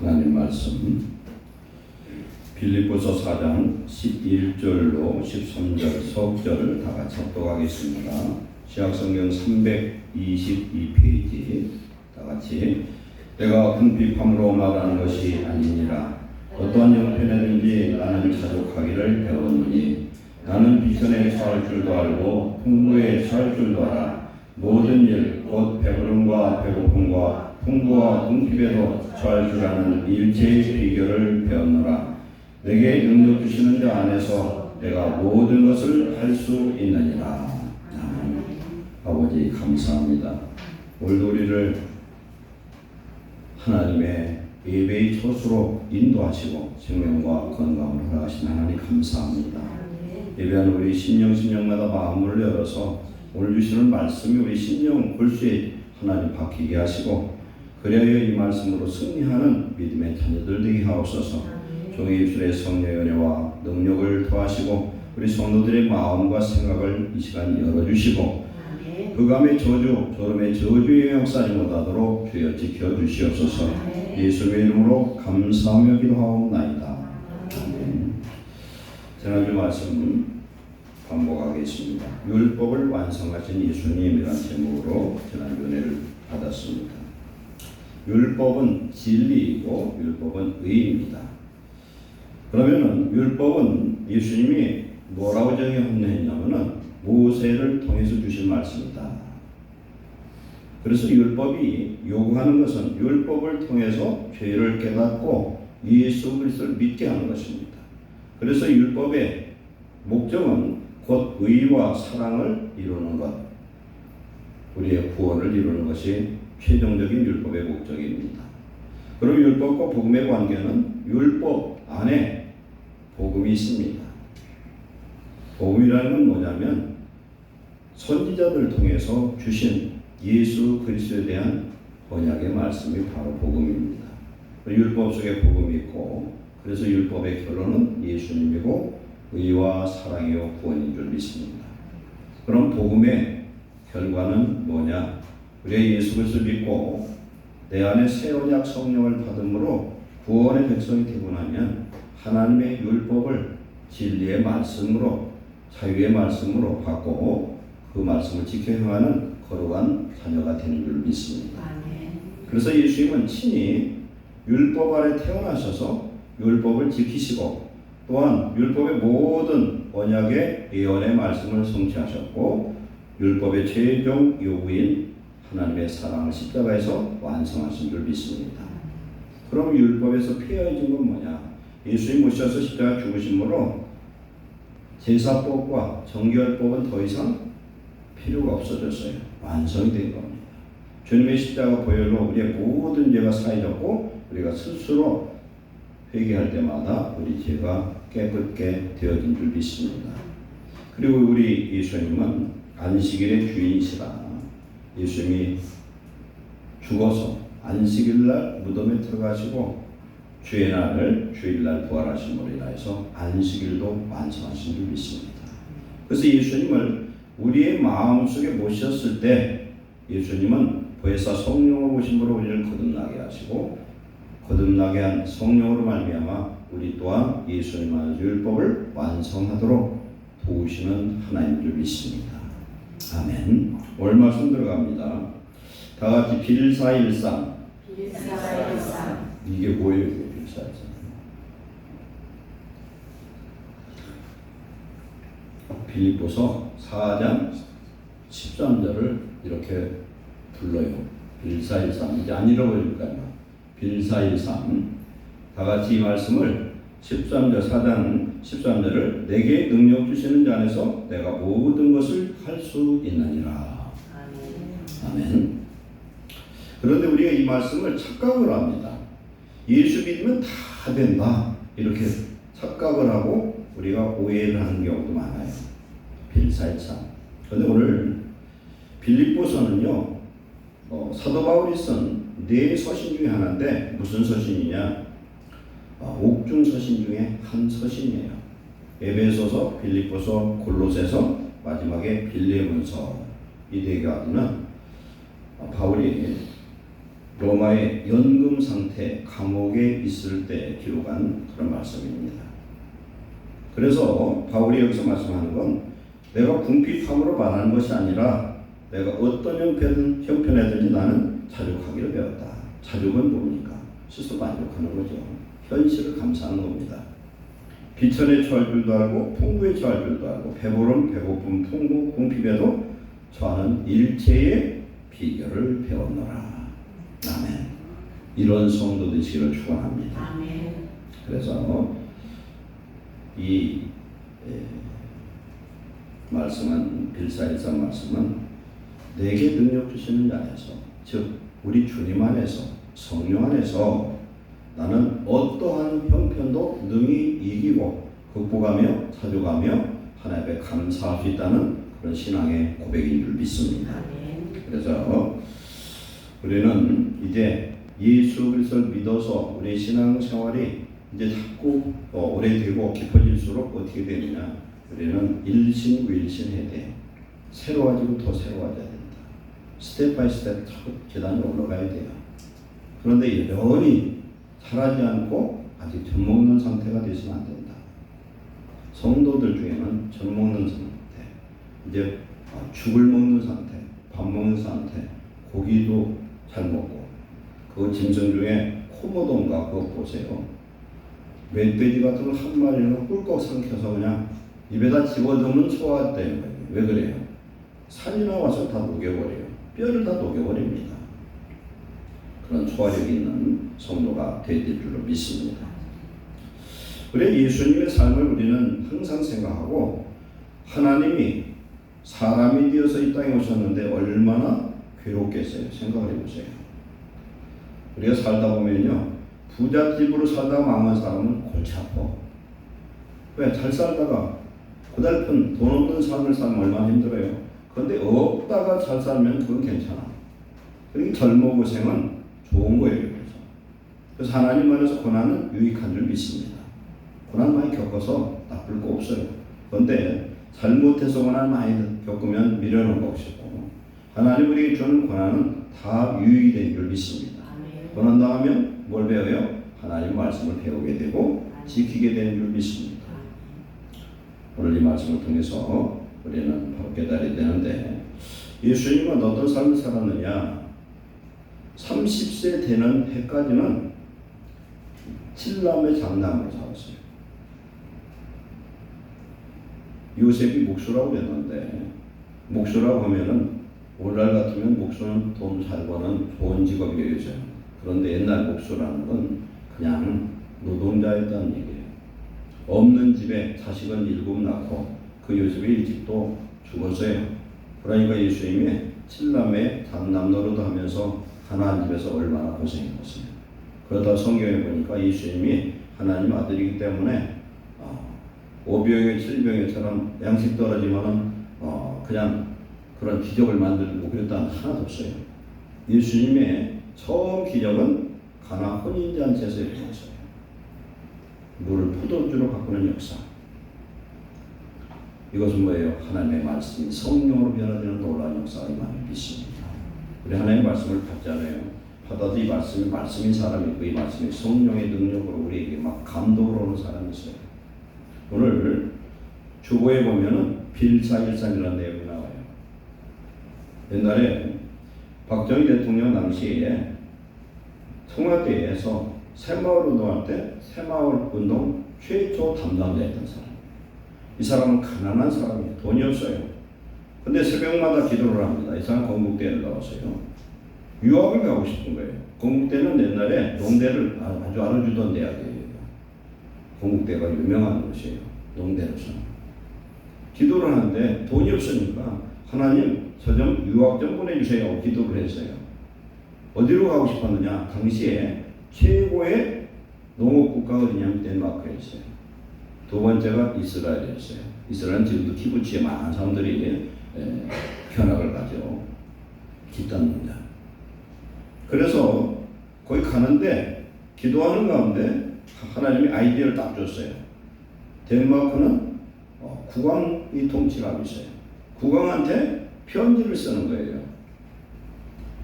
하나님 말씀 빌립보서 4장 11절로 13절 서절을 다 같이 합독하겠습니다. 시약성경 322페이지 다 같이. 내가 궁핍함으로 말하는 것이 아니니라. 어떠한 형편에든지 나는 자족하기를 배웠느니 나는 비천에 처할 줄도 알고 풍부에 처할 줄도 알아. 모든 일 곧 배부름과 배고픔과 풍부와 궁핍에도 처할 줄 아는 일체의 비결을 배웠노라. 내게 능력 주시는 자 안에서 내가 모든 것을 할 수 있느니라. 아멘. 아버지 감사합니다. 오늘도 우리를 하나님의 예배의 처소로 인도하시고 생명과 건강을 허락하신 하나님 감사합니다. 예배하는 우리 심령마다 마음을 열어서 오늘 주시는 말씀이 우리 심령 골수에 하나님 박히게 하시고 그래야 이 말씀으로 승리하는 믿음의 자녀들 되게 하옵소서. 종의 입술의 성령의 은혜와 능력을 더하시고 우리 성도들의 마음과 생각을 이 시간 열어주시고 그감의 저주, 저름의 저주의 역사를 못하도록 주여 지켜주시옵소서. 예수의 이름으로 감사하며 기도하옵나이다. 아멘. 지난주 말씀 반복하겠습니다. 율법을 완성하신 예수님이라는 제목으로 지난주 은혜를 받았습니다. 율법은 진리이고 율법은 의입니다. 그러면은 율법은 예수님이 뭐라고 정의했냐면은 모세를 통해서 주신 말씀이다. 그래서 율법이 요구하는 것은 율법을 통해서 죄를 깨닫고 예수 그리스도를 믿게 하는 것입니다. 그래서 율법의 목적은 곧 의와 사랑을 이루는 것, 우리의 구원을 이루는 것이 최종적인 율법의 목적입니다. 그럼 율법과 복음의 관계는 율법 안에 복음이 있습니다. 복음이라는 건 뭐냐면 선지자들을 통해서 주신 예수 그리스도에 대한 언약의 말씀이 바로 복음입니다. 율법 속에 복음이 있고 그래서 율법의 결론은 예수님이고 의와 사랑이요 구원인 줄 믿습니다. 그럼 복음의 결과는 뭐냐? 우리의 예수 그리스도를 믿고 내 안에 새 언약 성령을 받음으로 구원의 백성이 되고 나면 하나님의 율법을 진리의 말씀으로 자유의 말씀으로 바꾸고 그 말씀을 지켜 행하는 거룩한 자녀가 되는 줄 믿습니다. 그래서 예수님은 친히 율법 아래 태어나셔서 율법을 지키시고 또한 율법의 모든 언약의 예언의 말씀을 성취하셨고 율법의 최종 요구인 하나님의 사랑을 십자가에서 완성하신 줄 믿습니다. 그럼 율법에서 피해진 건 뭐냐? 예수님 오셔서 십자가 죽으심으로 제사법과 정결법은 더 이상 필요가 없어졌어요. 완성이 된 겁니다. 주님의 십자가 보혈로 우리의 모든 죄가 사해졌고 우리가 스스로 회개할 때마다 우리 죄가 깨끗게 되어진 줄 믿습니다. 그리고 우리 예수님은 안식일의 주인이시라. 예수님이 죽어서 안식일날 무덤에 들어가시고 주의 날을 주일날 부활하심으로 인하여서 안식일도 완성하신 줄 믿습니다. 그래서 예수님을 우리의 마음속에 모셨을 때 예수님은 보혜사 성령을 오심으로 우리를 거듭나게 하시고 거듭나게 한 성령으로 말미암아 우리 또한 예수님 안에서 율법을 완성하도록 도우시는 하나님을 믿습니다. 아멘. 오늘 말씀 들어갑니다. 다 같이 빌사일상. 이게 뭐예요? 빌사일상. 빌립보서 4장 13절을 이렇게 불러요. 빌사일상. 이제 안 잃어버릴까요? 빌사일상. 다 같이 이 말씀을 13절 4장 13절을 내게 능력 주시는 자 안에서 내가 모든 것을 할 수 있느니라. 아멘. 그런데 우리가 이 말씀을 착각을 합니다. 예수 믿으면 다 된다 이렇게 착각을 하고 우리가 오해를 하는 경우도 많아요. 빌사일상. 그런데 오늘 빌립보서는요 사도 바울이 쓴 네 서신 중에 하나인데 무슨 서신이냐? 옥중 서신 중에 한 서신이에요. 에베소서, 빌립보서, 골로새서, 마지막에 빌레몬서 이 네 가지는 바울이 로마의 연금 상태, 감옥에 있을 때 기록한 그런 말씀입니다. 그래서 바울이 여기서 말씀하는 건 내가 궁핍함으로 말하는 것이 아니라 내가 어떤 형편에든지 나는 자족하기를 배웠다. 자족은 뭡니까? 스스로 만족하는 거죠. 현실을 감사하는 겁니다. 비천에 처할 줄도 알고 풍부에 처할 줄도 알고 배부름, 배고픔, 통고, 궁핍에도 처하는 일체의 비결을 배웠노라. 아멘. 이런 성도 되시기를 축원합니다. 아멘. 그래서 이 말씀은 빌사일사 말씀은 내게 능력 주시는 자에서 즉 우리 주님 안에서 성령 안에서 나는 어떠한 형편도 능히 이기고 극복하며 자족하며 하나님 앞에 감사할 수 있다는 그런 신앙의 고백인 줄 믿습니다. 아멘. 그래서 우리는 이제 예수 그리스도를 믿어서 우리 신앙 생활이 이제 자꾸 오래되고 깊어질수록 어떻게 되느냐? 우리는 일신위일신해야 돼. 새로워지고 더 새로워져야 된다. 스텝 바이 스텝 계단을 올라가야 돼요. 그런데 여전히 자라지 않고 아직 젖 먹는 상태가 되시면 안 된다. 성도들 중에는 젖 먹는 상태, 이제 죽을 먹는 상태, 밥 먹는 상태, 고기도 잘 먹고, 그 짐승 중에 코모돈가 그거 보세요. 멧돼지 같은 거 한 마리는 꿀꺽 삼켜서 그냥 입에다 집어넣으면 소화되는 거예요. 왜 그래요? 산이나 와서 다 녹여버려요. 뼈를 다 녹여버립니다. 그런 소화력이 있는 성도가 되실 줄로 믿습니다. 우리 예수님의 삶을 우리는 항상 생각하고 하나님이 사람이 되어서 이 땅에 오셨는데 얼마나 괴롭겠어요. 생각을 해보세요. 우리가 살다 보면요, 부잣집으로 살다 망한 사람은 골치 아파. 왜? 잘 살다가 고달픈 돈 없는 삶을 살면 얼마나 힘들어요. 그런데 없다가 잘 살면 그건 괜찮아. 그러니까 젊어 고생은 좋은 거예요. 그래서 하나님 안에서 고난은 유익한 줄 믿습니다. 고난 많이 겪어서 나쁠 거 없어요. 그런데 잘못해서 고난 많이 겪으면 미련한 것이고, 하나님 우리에게 주는 고난은 다 유익이 된 줄 믿습니다. 고난 당하면 뭘 배워요? 하나님 말씀을 배우게 되고 지키게 되는 줄 믿습니다. 오늘 이 말씀을 통해서 우리는 바로 깨달아야 되는데, 예수님은 어떤 삶을 살았느냐? 30세 되는 해까지는 7남의 장남으로 살았어요. 요셉이 목수라고 했는데, 목수라고 하면은 오늘날 같으면 목수는 돈 잘 버는 좋은 직업이에요. 그런데 옛날 목수라는 건 그냥 노동자였다는 얘기예요. 없는 집에 자식은 7 낳고 그 요셉이 일찍도 죽었어요. 그러니까 예수님이 7남의 장남 노릇도 하면서 가나안 집에서 얼마나 고생했겠어요. 그러다 성경에 보니까 예수님이 하나님 아들이기 때문에 5병에 7병에처럼 양식 떨어지면은 그냥 그런 기적을 만들고 그랬다는 하나도 없어요. 예수님의 처음 기적은 가나 혼인잔치에서 일어났어요. 물을 포도주로 바꾸는 역사. 이것은 뭐예요? 하나님의 말씀이 성령으로 변화되는 놀라운 역사가 임하는 믿습니다. 우리 하나님의 말씀을 받잖아요. 받아도 이 말씀이 말씀인 사람이 있고, 이 말씀이 성령의 능력으로 우리에게 막 감동으로 오는 사람이 있어요. 오늘 주보에 보면은 빌사일상이라는 내용이 나와요. 옛날에 박정희 대통령 당시에 청와대에서 새마을 운동할 때 새마을 운동 최초 담당자였던 사람. 이 사람은 가난한 사람이에요. 돈이 없어요. 근데 새벽마다 기도를 합니다. 이 사람 건국대를 나왔어요. 유학을 가고 싶은 거예요. 건국대는 옛날에 농대를 아주 알아주던 대학이에요. 건국대가 유명한 곳이에요. 농대로서. 기도를 하는데 돈이 없으니까 하나님 저 좀 유학 좀 보내주세요. 기도를 했어요. 어디로 가고 싶었느냐? 당시에 최고의 농업국가가 어디냐면 덴마크였어요. 두 번째가 이스라엘이었어요. 이스라엘은 지금도 키부츠에 많은 사람들이 견학을 가죠. 기도합니다. 그래서 거기 가는데 기도하는 가운데 하나님이 아이디어를 딱 줬어요. 덴마크는 국왕이 통치를 하고 있어요. 국왕한테 편지를 쓰는 거예요.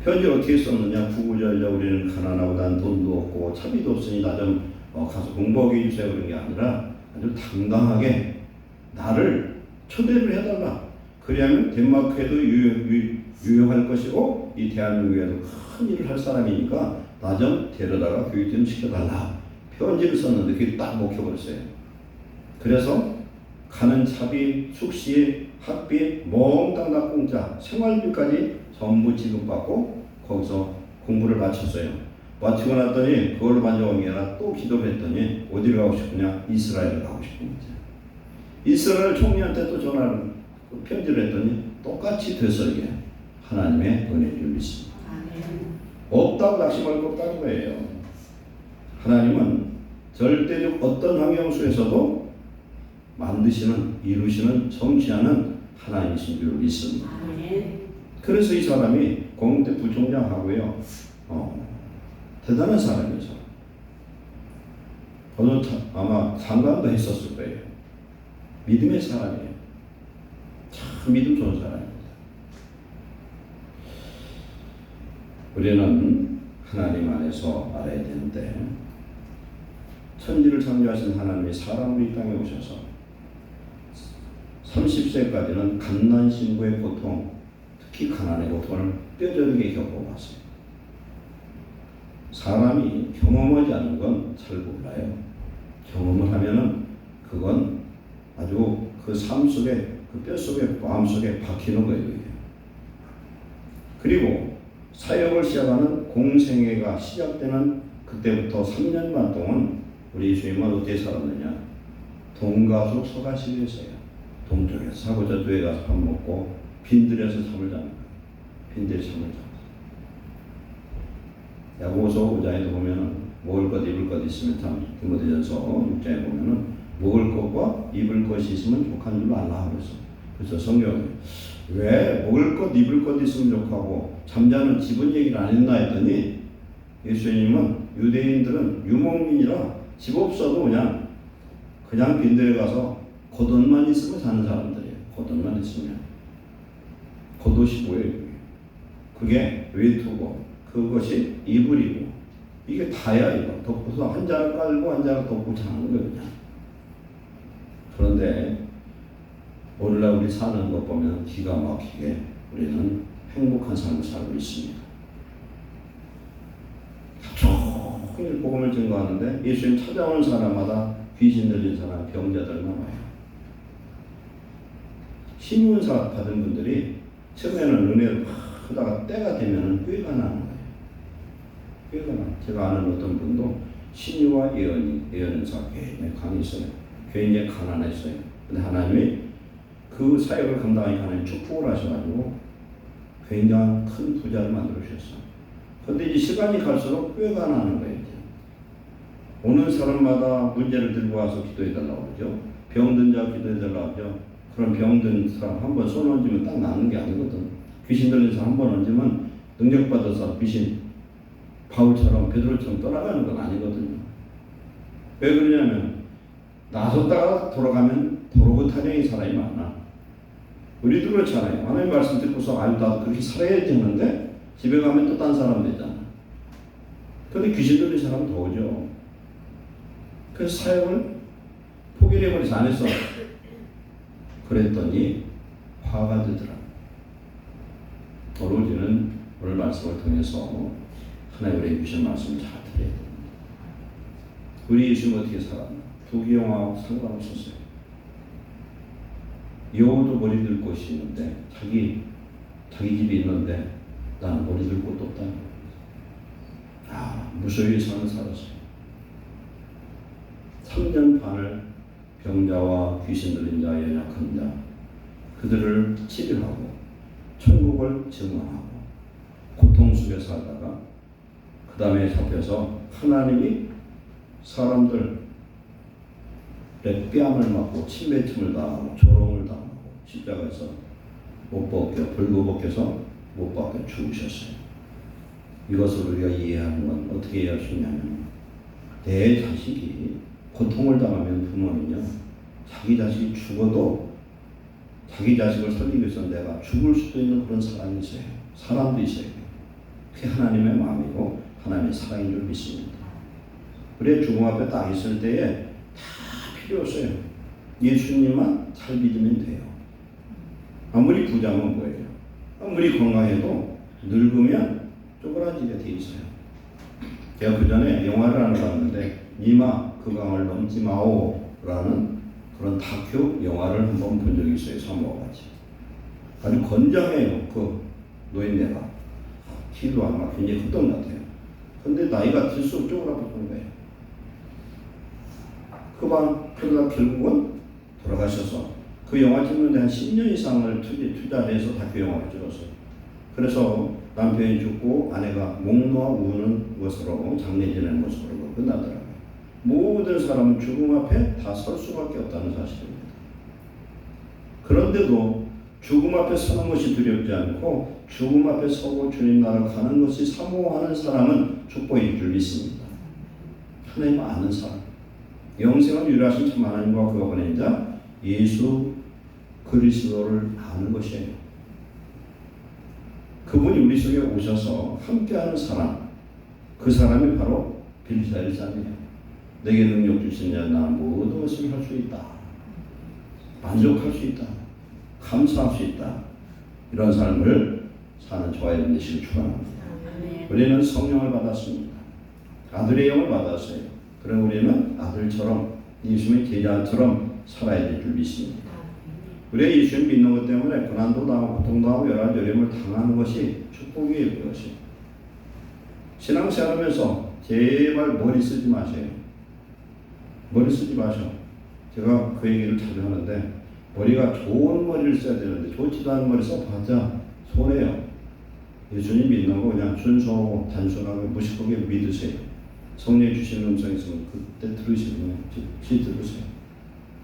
편지를 어떻게 썼느냐? 구구절절 우리는 가난하고 난 돈도 없고 차비도 없으니 나 좀 가서 공부하게 해주세요. 그런 게 아니라 아주 당당하게 나를 초대를 해달라. 그래야면 덴마크에도 유효할 것이고 이 대한민국에도 큰 일을 할 사람이니까 나 좀 데려다가 교육 좀 시켜달라. 편지를 썼는데 그게 딱 먹혀버렸어요. 그래서 가는 차비, 숙시, 학비 몽땅 다 공짜, 생활비까지 전부 지급받고 거기서 공부를 마쳤어요. 마치고 났더니 그걸로 만족한 게 아니라 또 기도를 했더니 어디를 가고 싶으냐? 이스라엘을 가고 싶은 거죠. 이스라엘 총리한테 또 전화를 편지를 했더니 똑같이 되설게 하나님의 은혜를 믿습니다. 없다고 낙심할 것 없다는 거예요. 하나님은 절대적 어떤 환경 속에서도 만드시는, 이루시는, 성취하는 하나님이신 줄 믿습니다. 그래서 이 사람이 공대 부총장하고요, 대단한 사람이죠. 아마 장관도 했었을 거예요. 믿음의 사람이에요. 참 믿음 좋은 사람입니다. 우리는 하나님 안에서 알아야 되는데, 천지를 창조하신 하나님이 사람으로 이 땅에 오셔서 30세까지는 갓난 신부의 고통, 특히 가난의 고통을 뼈저리게 겪어봤어요. 사람이 경험하지 않은 건 잘 몰라요. 경험을 하면은 그건 아주 그 삶 속에, 그 뼈 속에, 마음 속에 박히는 거예요. 그리고 사역을 시작하는 공생애가 시작되는 그때부터 3년간 동안 우리 예수님은 어떻게 살았느냐? 동가수 서가시에서요. 동쪽에서 사고 저쪽에 가서 밥 먹고 빈들에서 잠을 자는 거예요. 빈들에 잠을 자고. 야고보서 5장에도 보면은 먹을 것 입을 것 있으면 참 디모데전서 6장에 보면은 먹을 것과 입을 것이 있으면 족한 줄 알라 그래서. 그래서 성경에 왜 먹을 것 입을 것 있으면 족하고 잠자는 집은 얘기를 안 했나 했더니 예수님은 유대인들은 유목민이라 집 없어도 그냥 빈들에 가서 겉옷만 있으면 사는 사람들이에요. 겉옷만 있으면. 겉옷이 뭐예요? 그게 외투고 그것이 이불이고 이게 다야 이거. 덮고서 한 장을 깔고 한 장을 덮고 자는 거예요. 그냥. 그런데 오늘날 우리 사는 것 보면 기가 막히게 우리는 행복한 삶을 살고 있습니다. 종일 복음을 증거하는데 예수님 찾아오는 사람마다 귀신 들린 사람, 병자들만 와요. 신문 받은 분들이 처음에는 은혜를 막 하다가 때가 되면 꾀가 나는 거예요. 꾀가 나. 제가 아는 어떤 분도 신유와 예언사 굉장히 강했어요. 굉장히 가난했어요. 근데 하나님이 그 사역을 감당하니까 하나님 축복을 하셔가지고 굉장히 큰 부자를 만들어 주셨어요. 근데 이제 시간이 갈수록 꾀가 나는 거예요. 오는 사람마다 문제를 들고 와서 기도해달라고 그러죠. 병든 자 기도해달라고 하죠. 그럼 병든 사람 한 번 손 얹으면 딱 낫는 게 아니거든. 귀신 들린 사람 한 번 얹으면 능력받아서 귀신 바울처럼 베드로처럼 떠나가는 건 아니거든요. 왜 그러냐면 나섰다가 돌아가면 도로고 타령이 사람이 많아. 우리도 그렇잖아요. 하나님 말씀 듣고서 나도 그렇게 살아야 되는데 집에 가면 또 딴 사람 되잖아. 그런데 귀신 들린 사람은 더 오죠. 그래서 사역을 포기를 해버려서 안 했어. 그랬더니 화가 되더라. 우리는 오늘 말씀을 통해서 하나님 우리에게 주신 말씀을 잘 들어야 됩니다. 우리 예수는 어떻게 살았나? 부귀영화하고 상관없었어요. 여우도 머리 들 곳이 있는데 자기 집이 있는데 나는 머리 들 곳도 없다는 거예요. 무소유의 삶을 살았어요. 3년 반을 병자와 귀신 들린 자, 연약한 자 그들을 치료하고 천국을 증언하고 고통 속에 살다가 그 다음에 잡혀서 하나님이 사람들의 뺨을 맞고 침뱉음을 당하고 조롱을 당하고 십자가에서 못 벗겨 벌거벗겨서 못 박혀 죽으셨어요. 이것을 우리가 이해하는 건 어떻게 이해할 수 있냐면 내 자식이 고통을 당하면 부모는요 자기 자식이 죽어도 자기 자식을 살리기 위해서 내가 죽을 수도 있는 그런 사람이 있어요. 사람도 있어요. 그게 하나님의 마음이고 하나님의 사랑인 줄 믿습니다. 우리의 죽음 앞에 딱 있을 때에 다 필요 없어요. 예수님만 잘 믿으면 돼요. 아무리 부자면 뭐예요? 아무리 건강해도 늙으면 쪼그라지게 돼 있어요. 제가 그 전에 영화를 하나 봤는데 니마 그 강을 넘지 마오 라는 그런 다큐 영화를 한번 본 적이 있어요. 사모같이. 아주 건장해요. 그 노인네가. 키도 아마 굉장히 컸던 것 같아요. 근데 나이가 들수록 쪼그라드는 거예요. 그러다 결국은 돌아가셔서 그 영화 찍는데 한 10년 이상을 투자를 해서 다큐 영화를 찍었어요. 그래서 남편이 죽고 아내가 목 놓아 우는 것으로 장례 지내는 모습으로 끝나더라고요. 모든 사람은 죽음 앞에 다 설 수밖에 없다는 사실입니다. 그런데도 죽음 앞에 서는 것이 두렵지 않고 죽음 앞에 서고 주님 나라 가는 것이 사모하는 사람은 축복인 줄 믿습니다. 하나님을 아는 사람, 영생을 유일하신 참 하나님과 그가 보낸 자 예수 그리스도를 아는 것이에요. 그분이 우리 속에 오셔서 함께하는 사람, 그 사람이 바로 빌사일자예요. 내게 능력 주신 자 나 모든 것을 할 수 있다. 만족할 수 있다. 감사할 수 있다. 이런 삶을 사는 저와 여러분 되시길 축원합니다. 우리는 성령을 받았습니다. 아들의 영을 받았어요. 그럼 우리는 아들처럼 예수님의 제자처럼 살아야 될 줄 믿습니다. 우리가 예수님 믿는 것 때문에 고난도 당하고 고통도 하고 여러 가지 어려움을 당하는 것이 축복이에요. 그것이. 신앙생활하면서 제발 머리 쓰지 마세요. 머리 쓰지 마셔. 제가 그 얘기를 자주 하는데 머리가 좋은 머리를 써야 되는데 좋지도 않은 머리 써봤자 손해요. 예수님 믿는 거 그냥 순수하고 단순하게 무식하게 믿으세요. 성령이 주시는 음성이 있으면 그때 들으시면 즉시 들으세요.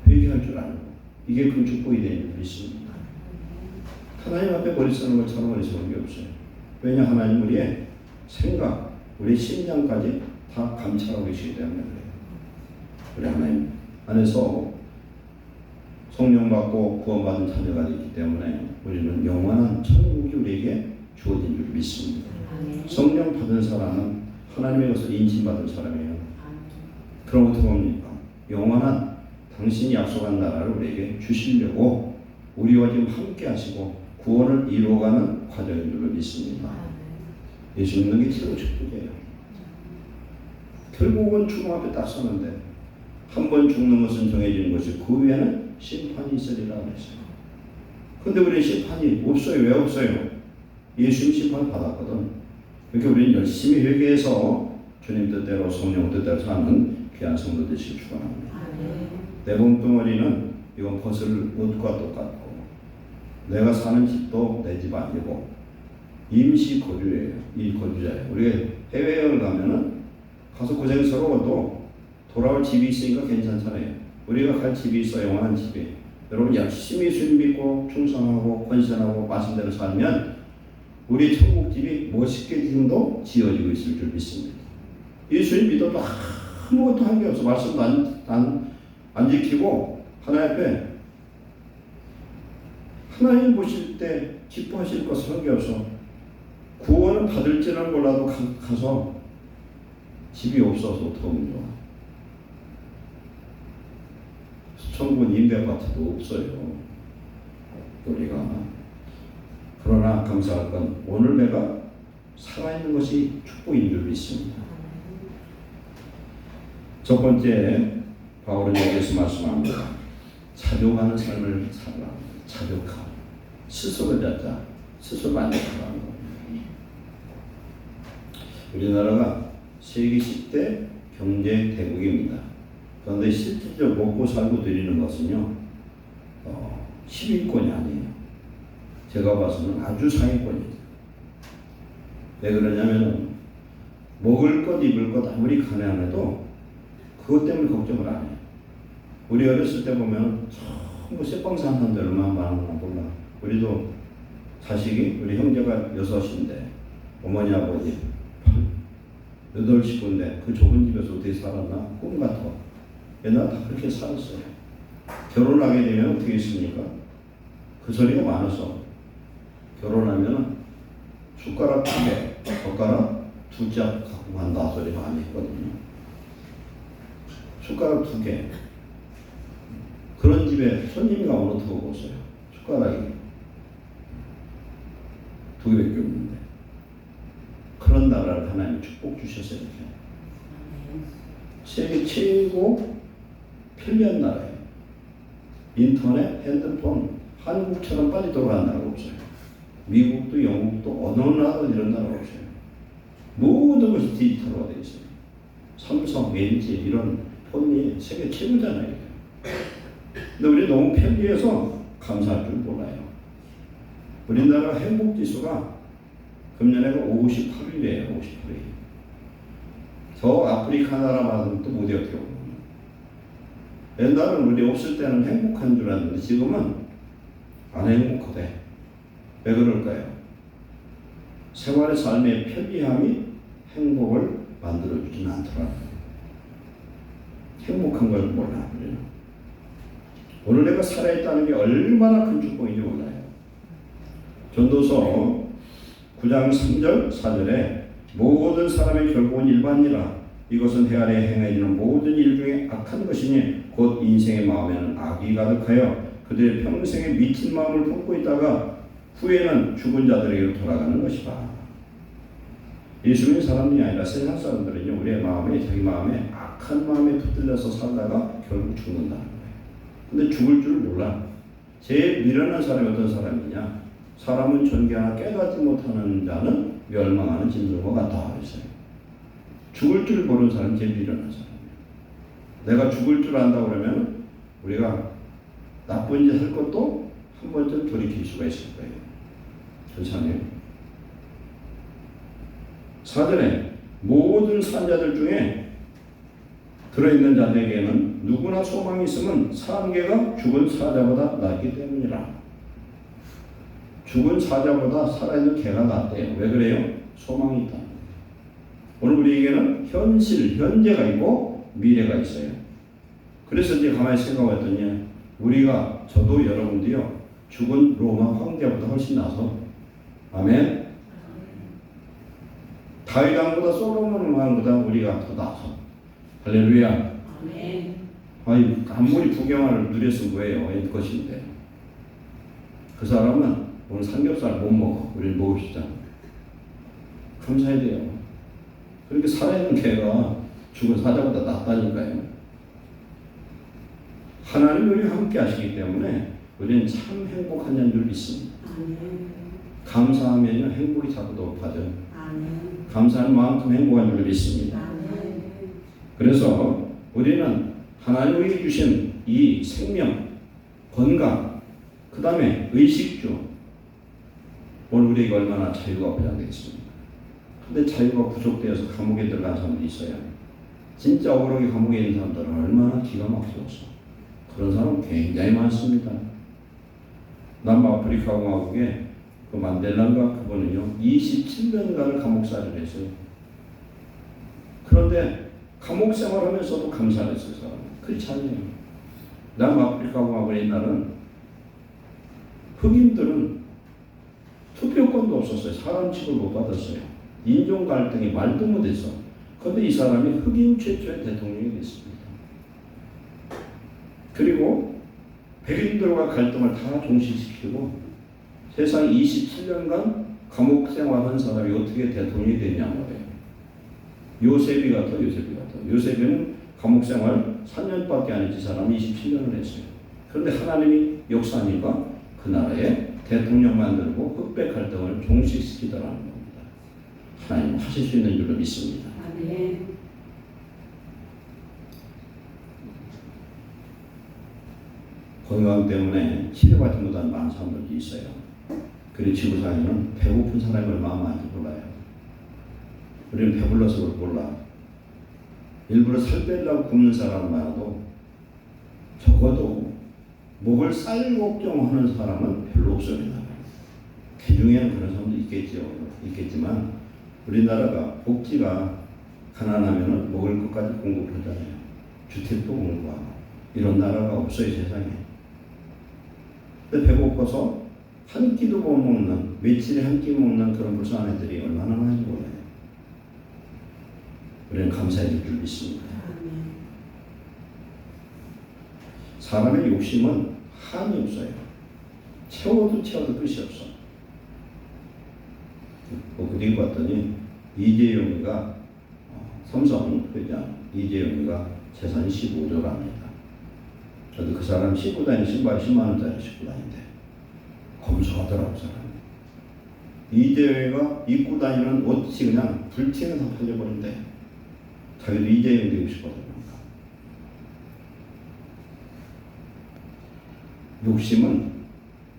회개할 줄 알고 이게 그 축복이 되는 줄 믿습니다. 하나님 앞에 머리 쓰는 것처럼 머리 쓰는 게 없어요. 왜냐 하나님 우리의 생각, 우리의 심장까지 다 감찰하고 계시기 때문에 그래요. 우리 하나님 안에서 성령 받고 구원받은 자녀가 되기 때문에 우리는 영원한 천국이 우리에게 주어진 줄 믿습니다. 성령 받은 사람은 하나님의 것을 인침받은 사람이에요. 그럼 어떻게 합니까? 영원한 당신이 약속한 나라를 우리에게 주시려고 우리와 지금 함께 하시고 구원을 이루어가는 과정인 줄로 믿습니다. 예수 믿는 게 최고 축복이에요. 결국은 죽음 앞에 딱 서는데 한 번 죽는 것은 정해진 것이 그 위에는 심판이 있으리라 그랬어요. 그런데 우리는 심판이 없어요. 왜 없어요? 예수님 심판을 받았거든. 그러니까 우리는 열심히 회개해서 주님 뜻대로 성령 뜻대로 사는 귀한 성도 되시길 축원합니다. 내 몸뚱어리는 이건 벗을 옷과 똑같고 내가 사는 집도 내 집 아니고 임시 거주예요. 이 거주자예요. 우리가 해외여행을 가면은 가서 고생스러워도 돌아올 집이 있으니까 괜찮잖아요. 우리가 갈 집이 있어 영원한 집이. 여러분 열심히 주님 믿고 충성하고 헌신하고 말씀 대로 살면 우리 천국 집이 멋있게 지금도 지어지고 있을 줄 믿습니다. 예수님 믿어도 아무것도 한 게 없어. 말씀도 안 지키고 하나님 앞에 하나님 보실 때 기뻐하실 것은 한 게 없어. 구원은 받을지는 몰라도 가서 집이 없어서 어떡하면 좋아. 천국은 임대아파트도 없어요. 우리가. 그러나 감사할 건 오늘 내가 살아있는 것이 축복인 줄 믿습니다. 첫 번째 바울은 여기서 말씀합니다. 자족하는 삶을 살아라. 자족함. 스스로 자자. 스스로 만족하라는 겁니다. 우리나라가 세계 10대 경제 대국입니다. 그런데 실질적으로 먹고 살고 드리는 것은요 10위권이 아니에요. 제가 봐서는 아주 상위권이에요. 왜 그러냐면 먹을 것 입을 것 아무리 가난해도 그것 때문에 걱정을 안 해요. 우리 어렸을 때 보면 전부 쇠빵 사는데 얼마나 많았나 몰라. 우리도 자식이 우리 형제가 6인데 어머니 아버지 8식구인데 그 좁은 집에서 어떻게 살았나? 꿈 같아. 옛날 다 그렇게 살았어요. 결혼하게 되면 어떻게 했습니까? 그 소리가 많았어. 결혼하면 숟가락 2개, 젓가락 2짝 갖고 간다 소리 많이 했거든요. 숟가락 2개. 그런 집에 손님이 가면 어떻게 먹었어요? 숟가락이 2개밖에 없는데. 그런 나라를 하나님이 축복 주셨어요. 이렇게. 세계 최고 편리한 나라예요. 인터넷, 핸드폰, 한국처럼 빨리 돌아가는 나라가 없어요. 미국도 영국도 어느 나라도 이런 나라가 없어요. 모든 것이 디지털화가 되어 있어요. 삼성, LG 이런 폰이 세계 최고잖아요. 근데 우리 너무 편리해서 감사할 줄 몰라요. 우리나라 행복지수가 금년에가 58위래요. 58위. 저 아프리카 나라만도 못해요. 어떻게 보면. 옛날은 우리 없을 때는 행복한 줄 알았는데 지금은 안 행복하대. 왜 그럴까요? 생활의 삶의 편리함이 행복을 만들어주지는 않더라고요. 행복한 걸 몰라. 오늘 내가 살아있다는 게 얼마나 큰 축복인지 몰라요. 전도서 9장 3절 4절에 모든 사람의 결국은 일반이라 이것은 해 아래 행해지는 모든 일 중에 악한 것이니 곧 인생의 마음에는 악이 가득하여 그들의 평생에 미친 마음을 품고 있다가 후에는 죽은 자들에게로 돌아가는 것이다. 예수 믿는 사람이 아니라 세상 사람들은요, 우리의 마음에, 자기 마음에 악한 마음에 붙들려서 살다가 결국 죽는다는 거예요. 근데 죽을 줄 몰라. 제일 미련한 사람이 어떤 사람이냐? 사람은 존경하나 깨닫지 못하는 자는 멸망하는 짐승과 같다 그랬어요. 죽을 줄 모르는 사람이 제일 미련한 사람이에요. 내가 죽을 줄 안다 그러면 우리가 나쁜 짓 할 것도 한 번쯤 돌이킬 수가 있을 거예요. 그렇잖아요. 4절에 모든 산자들 중에 들어있는 자들에게는 누구나 소망이 있으면 산개가 죽은 사자보다 낫기 때문이라. 죽은 사자보다 살아있는 개가 낫대요. 왜 그래요? 소망이 있다. 오늘 우리에게는 현실, 현재가 있고 미래가 있어요. 그래서 이제 가만히 생각했더니 우리가, 저도 여러분도요, 죽은 로마 황제보다 훨씬 나서, 아멘. 다윗 왕보다 솔로몬 왕보다 우리가 더 나서, 할렐루야. 아멘. 아무리 부경화를 누렸으면 뭐예요? 이 것인데. 그 사람은 오늘 삼겹살 못 먹어. 우리는 먹읍시다. 감사해야 돼요. 그렇게 살아있는 개가 죽은 사자보다 낫다니까요. 하나님 우리와 함께 하시기 때문에 우리는 참 행복한 줄 믿습니다. 감사하면 행복이 자꾸 높아져요. 감사하는 만큼 행복한 줄 믿습니다. 그래서 우리는 하나님 우리에게 주신 이 생명, 건강, 그 다음에 의식주, 오늘 우리에게 얼마나 자유가 보장되겠습니까? 근데 자유가 부족되어서 감옥에 들어간 사람들이 있어요. 진짜 억울하게 감옥에 있는 사람들은 얼마나 기가 막혀서 그런 사람 굉장히 많습니다. 남아프리카 공화국에 그 만델라인가 그분은요 27년간을 감옥살이를 했어요. 그런데 감옥 생활하면서도 감사를 했어요. 사람. 그렇지 않아요. 남아프리카 공화국의 옛날은 흑인들은 투표권도 없었어요. 사람 취급을 못 받았어요. 인종 갈등이 말도 못해서. 그런데 이 사람이 흑인 최초의 대통령이 됐습니다. 그리고 백인들과 갈등을 다 종식시키고 세상 27년간 감옥 생활한 사람이 어떻게 대통령이 됐냐고 해요. 요셉이 같아. 요셉이는 감옥 생활 3년밖에 안 했지 사람이 27년을 했어요. 그런데 하나님이 역사니까 그 나라에 대통령 만들고 흑백 갈등을 종식시키더라는 겁니다. 하나님 하실 수 있는 줄로 믿습니다. 아멘. 건강 때문에 치료받지 못하는 많은 사람들이 있어요. 그리고 지구상에는 배고픈 사람이 얼마나 많은지 몰라요. 우리는 배불러서 몰라. 일부러 살 빼려고 굶는 사람은 많아도 적어도 목을 쌀 걱정하는 사람은 별로 없어요. 그 중에는 그런 사람도 있겠지만 우리나라가 복지가 가난하면 먹을 것까지 공급하잖아요. 주택도 공급하고 이런 나라가 없어요 세상에. 근데 배고파서 한 끼도 못 먹는, 며칠에 한 끼 먹는 그런 불쌍한 애들이 얼마나 많은지 몰라요. 우리는 감사해야 될 줄 믿습니다. 사람의 욕심은 한이 없어요. 채워도 끝이 없어. 그리고 봤더니 이재용이가 삼성 회장 이재용이가 재산이 15조랍니다. 저도 그 사람 신고 다니는 신발 10만 원짜리 신고 다니는데 검소하더라고 사람. 이재용이가 입고 다니는 옷이 그냥 불티는 다 팔려버린대. 자기도 이재용 되고 싶거든요. 욕심은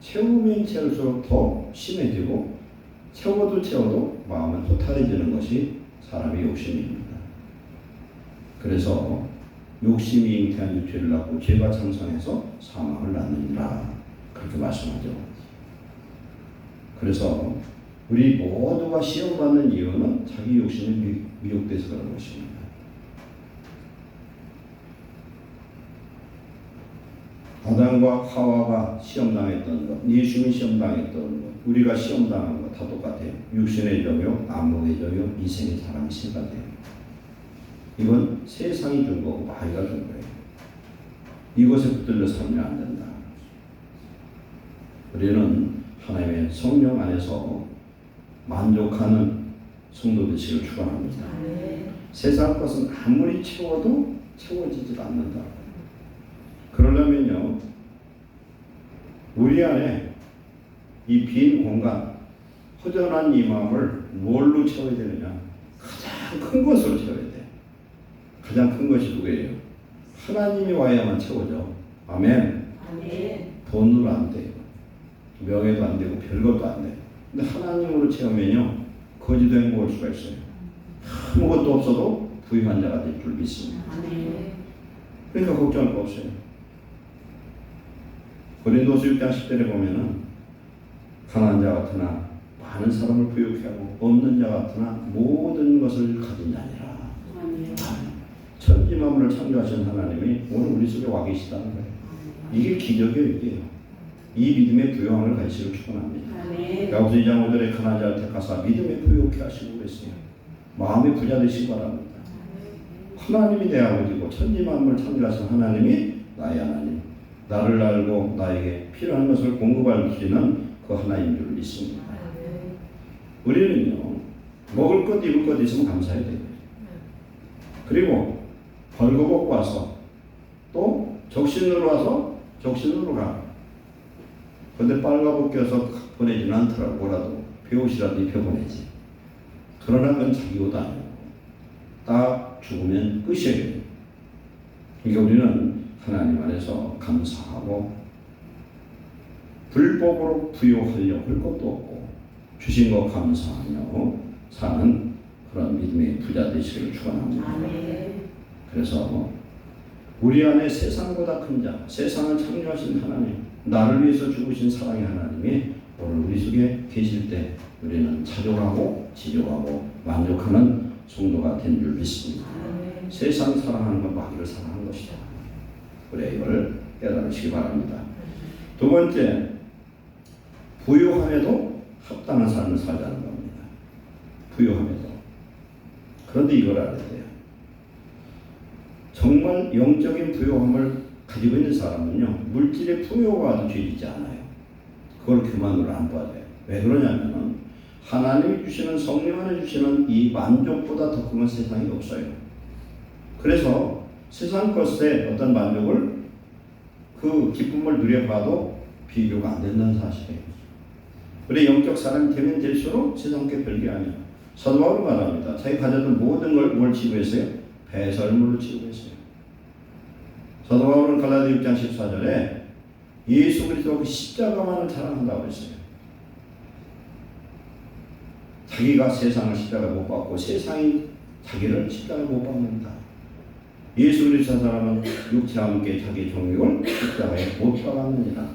채우면 채울수록 더 심해지고 채워도 마음은 허탈해지는 것이 사람의 욕심입니다. 그래서 욕심이 잉태한 육체를 낳고 죄가 창성해서 사망을 낳느니라 그렇게 말씀하죠. 그래서 우리 모두가 시험받는 이유는 자기 욕심이 미혹돼서 그런 것입니다. 아담과 하와가 시험당했던 것, 예수님이 시험당했던 것, 우리가 시험당한 것 다 똑같아요. 육신의 정욕, 안목의 정욕, 이생의 사랑이 세 가지예요. 이건 세상이 준 거고 마귀가 준 거예요. 이것에 붙들려 살면 안 된다. 우리는 하나님의 성령 안에서 만족하는 성도 되시길 축원합니다. 세상 것은 아무리 채워도 채워지지 않는다. 그러려면요, 우리 안에 이 빈 공간, 허전한 이 마음을 뭘로 채워야 되느냐? 가장 큰 것으로 채워야 돼. 가장 큰 것이 누구예요? 하나님이 와야만 채워져. 아멘. 돈으로 안 돼요. 명예도 안 되고 별것도 안 돼. 근데 하나님으로 채우면요, 거지도 행복할 수가 있어요. 아무것도 없어도 부유한 자가 될 줄 믿습니다. 그러니까 걱정할 거 없어요. 고린도서 6장 10절에 보면은 가난한 자 같으나 많은 사람을 부유케 하고 없는 자 같으나 모든 것을 가진 자니라. 천지 만물을 창조하신 하나님이 오늘 우리 속에 와 계시다는 거예요. 이게 기적이에요. 이게요. 이 믿음의 부요함을 가지시길 축원합니다. 야고보서 2장 5절에 가난한 자를 택하사 믿음의 부요케 하시고 그랬어요. 마음의 부자 되시기 바랍니다. 하나님이 내 아버지고 천지 만물을 창조하신 하나님이 나의 하나님, 나를 알고 나에게 필요한 것을 공급할 수 있는 그 하나님인 줄 믿습니다. 우리는요, 먹을 것 입을 것 있으면 감사해야 돼요. 그리고 벌거벗고 와서 또 적신으로 와서 적신으로 가. 근데 빨가벗겨서 보내지는 않더라고. 뭐라도 배옷이라도 입혀보내지. 그러나 그건 자기 옷 아니고 딱 죽으면 끝이에요. 그러니까 우리는 하나님 안에서 감사하고 불법으로 부여하려고 할 것도 없고 주신 것 감사하며 사는 그런 믿음의 부자 되시기를 축원합니다. 그래서 우리 안에 세상보다 큰 자, 세상을 창조하신 하나님, 나를 위해서 죽으신 사랑의 하나님이 오늘 우리 속에 계실 때 우리는 자족하고 지족하고 만족하는 성도가 된 줄 믿습니다. 세상 사랑하는 건 마귀를 사랑하는 것이다. 우리 이걸 깨달으시기 바랍니다. 두 번째, 부유함에도 합당한 삶을 살자는 겁니다. 부유함에도. 그런데 이걸 알아야 돼요. 정말 영적인 부유함을 가지고 있는 사람은요, 물질의 풍요가 와도 죄지지 않아요. 그걸 교만으로 안 봐줘요. 왜 그러냐면은 하나님이 주시는, 성령 안에 주시는 이 만족보다 더 큰 건 세상에 없어요. 그래서 세상 것에 어떤 만족을, 그 기쁨을 누려봐도 비교가 안 된다는 사실이에요. 우리 영적 사람이 되면 될수록 세상 게 별게 아니에요. 사도 바울은 말합니다. 자기 가졌던 모든 걸 뭘 치부했어요? 배설물로 치부했어요. 사도 바울은 갈라디아 6장 14절에 예수 그리스도 그 십자가만을 자랑한다고 했어요. 자기가 세상을 십자가 못 받고 세상이 자기를 십자가 못 받는다. 예수 그리스도 사람은 육체와 함께 자기 종육을 십자가에 못 박았느니라.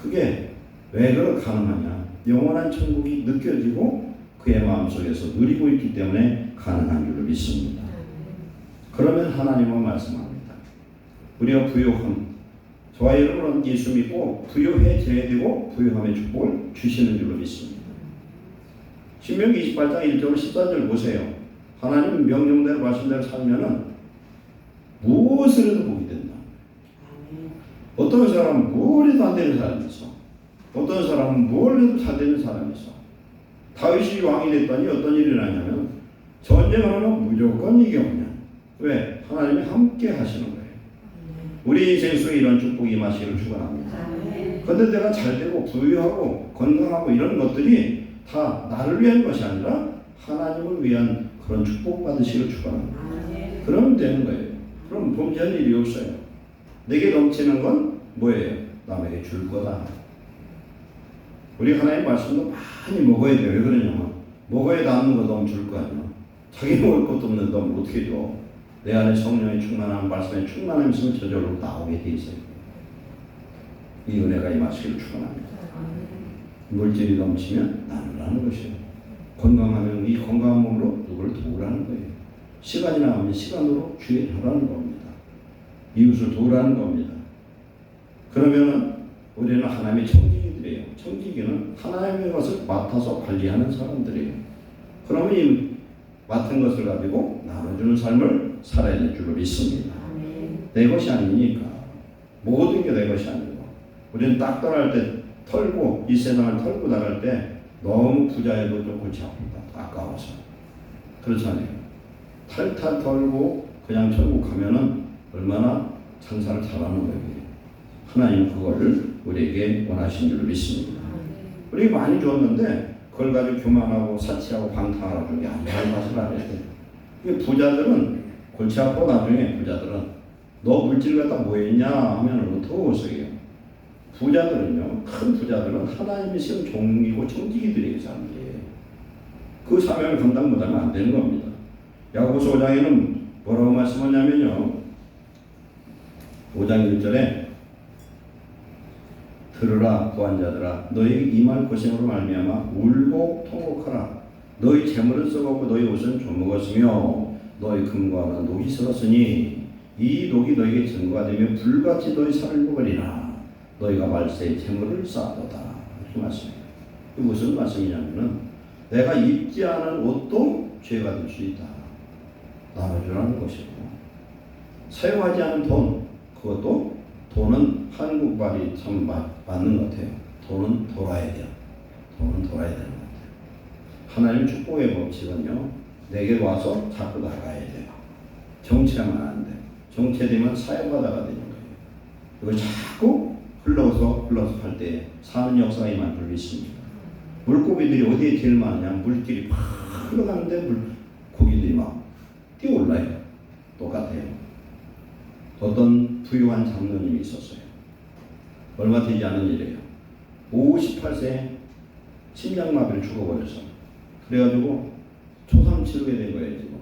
그게 왜 그렇게 가능하냐? 영원한 천국이 느껴지고 그의 마음속에서 누리고 있기 때문에 가능한 줄로 믿습니다. 그러면 하나님은 말씀합니다. 우리가 부유함, 저와 여러분은 예수 믿고 부유해져야 되고 부유함의 축복을 주시는 줄로 믿습니다. 신명기 28장 1절 14절 보세요. 하나님 명령대로 말씀대로 살면은 무엇을 해도 복이 된다. 어떤 사람은 뭘 해도 안 되는 사람이 있어. 어떤 사람은 뭘 해도 잘 되는 사람이 있어. 다윗이 왕이 됐더니 어떤 일이 일어나냐면 전쟁을 하면 무조건 이겨오냐. 왜? 하나님이 함께 하시는 거예요. 우리 인생 속에 이런 축복이 임하시기를 축원합니다. 그런데 내가 잘되고 부유하고 건강하고 이런 것들이 다 나를 위한 것이 아니라 하나님을 위한 그런 축복 받으시기를 축원합니다. 그러면 되는 거예요. 그럼 범죄할 일이 없어요. 내게 넘치는 건 뭐예요? 남에게 줄 거다. 우리 하나님 말씀도 많이 먹어야 돼요. 왜 그러냐면 먹어야 남는 거 너무 줄 거 아니야. 자기 먹을 것도 없는데 너무 어떻게 줘? 내 안에 성령의 충만함, 말씀의 충만함이 있으면 저절로 나오게 돼 있어요. 이 은혜가 임하시기를 축원합니다. 물질이 넘치면 나누라는 것이에요. 건강하면 이 건강한 몸으로 누구를 도우라는 거예요. 시간이 남으면 시간으로 주의하라는 겁니다. 이웃을 도우라는 겁니다. 그러면은 우리는 하나님의 청지기들이에요. 청지기는 하나님의 것을 맡아서 관리하는 사람들이에요. 그러면 이 맡은 것을 가지고 나눠주는 삶을 살아야 될 줄로 믿습니다. 내 것이 아니니까. 모든 게 내 것이 아니고. 우리는 딱 떠날 때 털고 이 세상을 털고 나갈 때 너무 부자여도 좀 골치 아픕니다. 아까워서. 그렇잖아요. 탈탈 털고 그냥 천국 가면은 얼마나 장사를 잘하는 거예요. 하나님은 그거를 우리에게 원하신 줄로 믿습니다. 우리에게 많이 줬는데 그걸 가지고 교만하고 사치하고 방탕하고 준 게 아니라는 것을 알아야 돼요. 부자들은 골치 아프고 나중에 부자들은 너 물질 갖다 뭐 했냐 하면은 더 어색해요. 부자들은요, 큰 부자들은 하나님이 세운 종이고 청지기들이에요, 사람들이. 그 사명을 감당 못하면 안 되는 겁니다. 야고보서 5장에는 뭐라고 말씀하냐면요, 5장 1절에 들으라 구한 자들아 너희 이말 고생으로 말미암아 울고 통곡하라. 너희 재물은 썩었고 너희 옷은 조먹었으며 너희 금과 녹이 썩었으니 이 녹이 너희에게 증거가 되며 불같이 너희 살을 먹으리라. 너희가 말세에 재물을 쌓도다. 이렇게 말씀해요. 이게 무슨 말씀이냐면은 내가 입지 않은 옷도 죄가 될 수 있다. 나눠주라는 것이고 사용하지 않은 돈, 그것도 돈은 한국 말이 참 맞는 것 같아요. 돈은 돌아야 돼요. 돈은 돌아야 되는 것 같아요. 하나님 축복의 법칙은요, 내게 와서 자꾸 나가야 돼요. 정체하면 안 돼요. 정체되면 사용받아가 되는 거예요. 이거 자꾸 흘러서 할 때 사는 역사가 임할 줄 믿습니다. 물고기들이 어디에 제일 많냐? 물길이 팍 흘러가는데 고기들이 막 뛰어올라요. 똑같아요. 어떤 부유한 장로님이 있었어요. 얼마 되지 않은 일이에요. 58세 심장마비를 죽어버려서 그래가지고 초상 치르게 된 거예요. 지금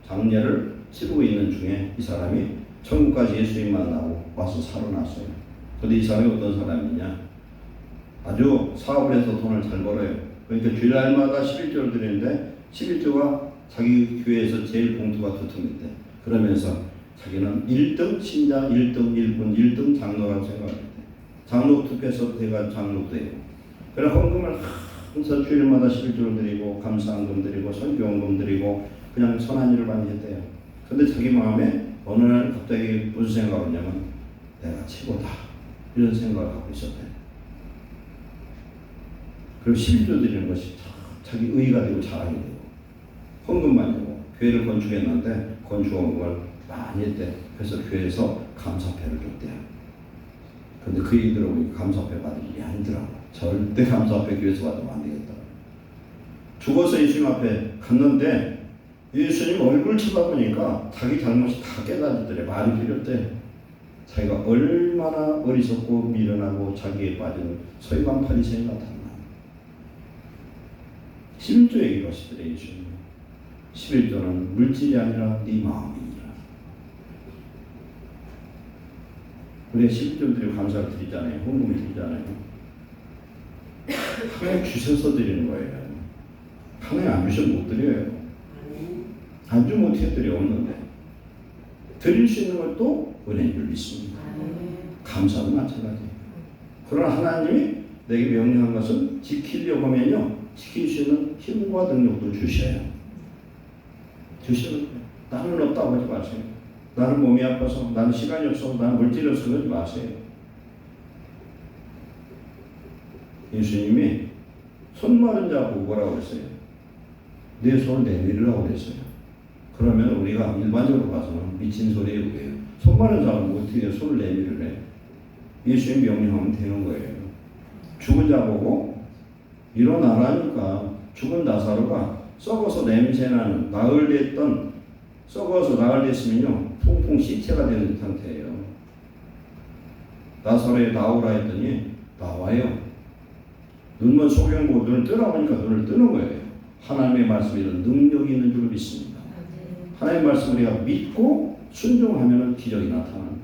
장례를 치르고 있는 중에 이 사람이 천국까지 예수님 만나고 와서 살아났어요. 근데 이 사람이 어떤 사람이냐? 아주 사업을 해서 돈을 잘 벌어요. 그러니까 주일날마다 11조를 드리는데 11조가 자기 교회에서 제일 봉투가 두툼인데 그러면서 자기는 1등 신자, 1등 일꾼, 1등 장로라고 생각할 때 장로 투표해서 대가 장로 돼요. 그래 헌금을 항상 주일마다 11조를 드리고 감사헌금 드리고 선교헌금 드리고 그냥 선한 일을 많이 했대요. 근데 자기 마음에 어느 날 갑자기 무슨 생각을 했냐면 내가 최고다 이런 생각을 갖고 있었대요. 그리고 11조 드리는 것이 자기 의의가 되고 자랑이 되고 헌금만 되고 교회를 건축했는데 건축헌금을 많이 했대. 그래서 교회에서 감사패를 줬대요. 근데 그 얘기 들어보니까 감사패 받을 일이 아니더라고. 절대 감사패 교회에서 받으면 안 되겠다. 죽어서 예수님 앞에 갔는데 예수님 얼굴 쳐다보니까 자기 잘못이 다 깨달아지더래. 말이 필요 없대. 자기가 얼마나 어리석고 미련하고 자기에 빠진 서기관 바리새인 같았나. 11조 얘기를 하시더래 예수님. 11조는 물질이 아니라 네 마음이니라. 우리가 11조 드리고 감사를 드리잖아요. 헌금을 드리잖아요. 하나님 주셔서 드리는 거예요. 하나님 안 주시면 못 드려요. 안 주면 어떻게 드려? 없는데. 드릴 수 있는 것도 은혜인 줄 믿습니다. 감사도 마찬가지예요. 그러나 하나님이 내게 명령한 것은 지키려고 하면요, 지킬 수 있는 힘과 능력도 주셔요. 주시는 거예요. 나는 없다고 하지 마세요. 나는 몸이 아파서, 나는 시간이 없어서, 나는 물질이 없어서 그러지 마세요. 예수님이 손 마른 자고 뭐라고 그랬어요? 내 손을 내밀으라고 그랬어요. 그러면 우리가 일반적으로 봐서는 미친 소리예요. 손 마른 자는 어떻게 손을 내밀으래? 예수님 명령하면 되는 거예요. 죽은 자 보고 일어나라니까. 죽은 나사로가 썩어서 냄새나는 나흘됐던, 썩어서 나흘됐으면요 풍풍 시체가 되는 상태예요. 나사로에 나오라 했더니 나와요. 눈먼 소경보 눈을 뜨라고 하니까 눈을 뜨는 거예요. 하나님의 말씀에 이런 능력이 있는 줄 믿습니다. 하나님의 말씀을 우리가 믿고 순종하면 기적이 나타나는 거예요.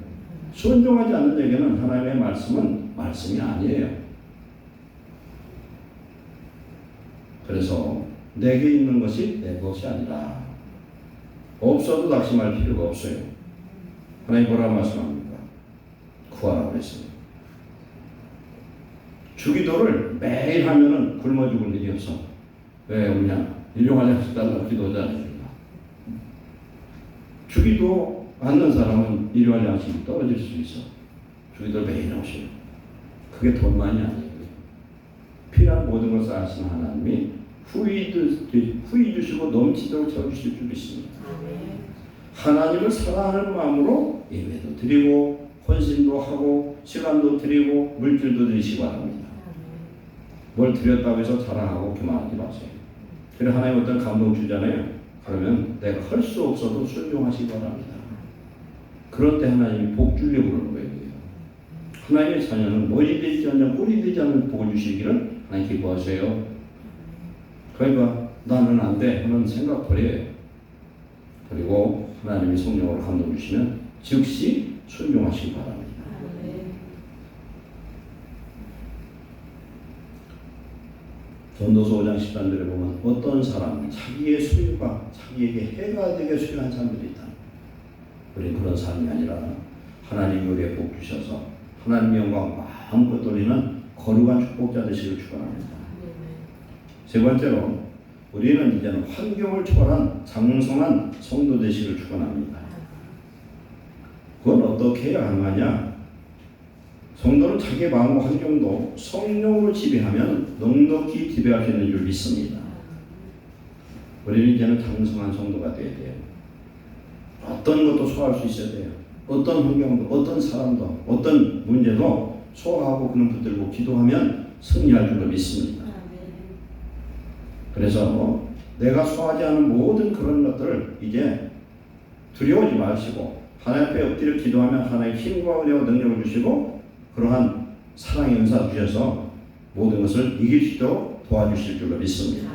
순종하지 않는 에게는 하나님의 말씀은 말씀이 아니에요. 그래서 내게 있는 것이 내 것이 아니라, 없어도 낙심할 필요가 없어요. 하나님 뭐라고 말씀합니까? 구하라고 했습니다. 주기도를 매일 하면은 굶어 죽을 일이 없어. 왜 없냐? 일용할 양식 달라고 기도하지 않습니까? 주기도 않는 사람은 일용할 양식이 떨어질 수 있어. 주기도를 매일 하셔요. 그게 돈만이 아니에요. 필요한 모든 것을 아시는 하나님이 후히 주시고 넘치도록 채워주실 줄 믿습니다. 하나님을 사랑하는 마음으로 예배도 드리고 헌신도 하고 시간도 드리고 물질도 드리시기 바랍니다. 뭘 드렸다고 해서 자랑하고 교만하지 마세요. 그래서 하나님 어떤 감동 주잖아요. 그러면 내가 할 수 없어도 순종하시기 바랍니다. 그럴 때 하나님이 복 주려고 그러는 거예요. 하나님의 자녀는 머리 되지 않는 꼬리 되지 않는 복을 주시기를 하나님 기뻐하세요. 그러니까 나는 안 돼 하는 생각 버려요. 그리고 하나님이 성령으로 감동 주시면 즉시 순종하시기 바랍니다. 전도서 5장 10절에 보면 어떤 사람은 자기의 소유가 자기에게 해가 되게 소유한 사람들이 있다. 우리는 그런 삶이 아니라 하나님이 우리의 복 주셔서 하나님 영광 마음껏 돌리는 거룩한 축복자 되시길 축원합니다. 세 번째로 우리는 이제는 환경을 초월한 장성한 성도 되시길 축원합니다. 그건 어떻게 해야 하느냐? 성도는 자기의 마음과 환경도 성령으로 지배하면 넉넉히 지배할 수 있는 줄 믿습니다. 우리는 이제는 장성한 성도가 되어야 돼요. 어떤 것도 소화할 수 있어야 돼요. 어떤 환경도, 어떤 사람도, 어떤 문제도 소화하고 그는 붙들고 기도하면 승리할 줄로 믿습니다. 그래서 내가 소화하지 않은 모든 그런 것들을 이제 두려워하지 마시고 하나님 앞에 엎드려 기도하면 하나님 힘과 은혜와 능력을 주시고 그러한 사랑의 은사 주셔서 모든 것을 이길 수 있도록 도와주실 줄로 믿습니다.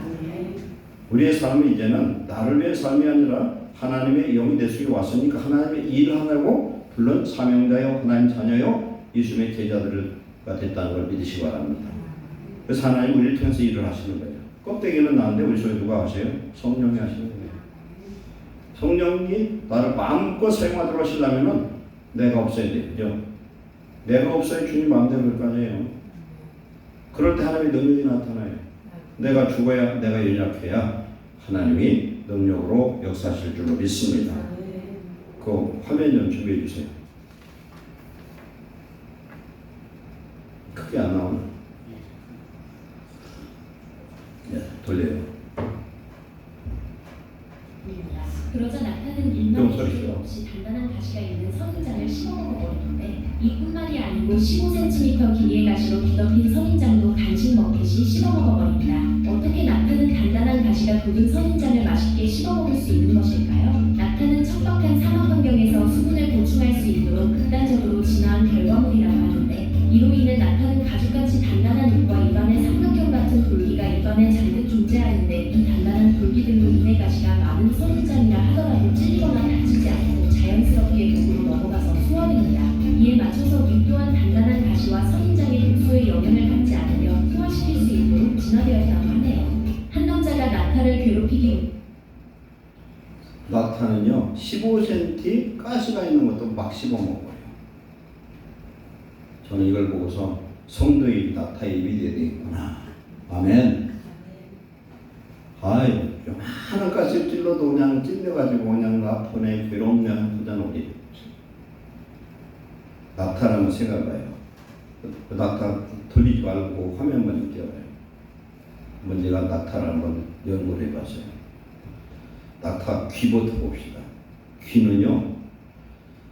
우리의 삶이 이제는 나를 위한 삶이 아니라 하나님의 영이 내 속에 왔으니까 하나님의 일을 하려고 물론 사명자요 하나님 자녀요 예수님의 제자들가 됐다는 걸 믿으시기 바랍니다. 그래서 하나님 우리를 통해서 일을 하시는 거예요. 껍데기는 나는데 우리 속에 누가 하세요? 성령이 하시는 거예요. 성령이 나를 마음껏 사용하도록 하시려면 내가 없어야 돼요. 그죠? 내가 없어야 주님 마음대로 될 거 아니에요. 그럴 때 하나님의 능력이 나타나요. 내가 죽어야, 내가 연약해야 하나님이 능력으로 역사하실 줄로 믿습니다. 그 화면 좀 준비해 주세요. 크게 안 나오나? 네, 돌려요. 그러자 나타는 일만 없이 단단한 가시가 있는 선인장을 씹어먹어버리는데 이뿐만이 아니고 15cm 길이의 가시로 뒤덮인 선인장도 간식 먹듯이 씹어먹어버립니다. 어떻게 나타는 단단한 가시가 굵은 선인장을 맛있게 씹어먹을 수 있는 것일까요? 나타는 척박한 사막 환경에서 수분을 보충할 수 있도록 극단적으로 진화한 결과물이라고 하는데 이로 인해 나타는 가죽같이 단단한 잎과 입안의 삼각형 같은 돌기가 입안에 잔뜩 존재하는데 이 단단한 돌기들로 인해 가시가 많은 선인장이라 하더라도 찔리거나 다치지 않고 자연스럽게 목으로 넘어가서 소화됩니다. 이에 맞춰서 윗 또한 단단한 가시와 선인장의 독소의 영향을 받지 않으려 소화시킬 수 있도록 진화되었다고 하네요. 한 남자가 낙타를 괴롭히기 낙타는요 15cm 가시가 있는 것도 막 씹어먹어요. 저는 이걸 보고서 성도의 낙타의 입이 되어야 되겠구나. 아멘. 아유, 요만한 가시 찔러도 그냥 찔려가지고 그냥 아프네, 괴롭네, 그냥 우리 낙타라는 생각해요. 그 낙타 돌리지 말고 화면만 띄워요. 한번 제가 낙타를 한번 연구를 해봤어요. 낙타 귀부터 봅시다. 귀는요,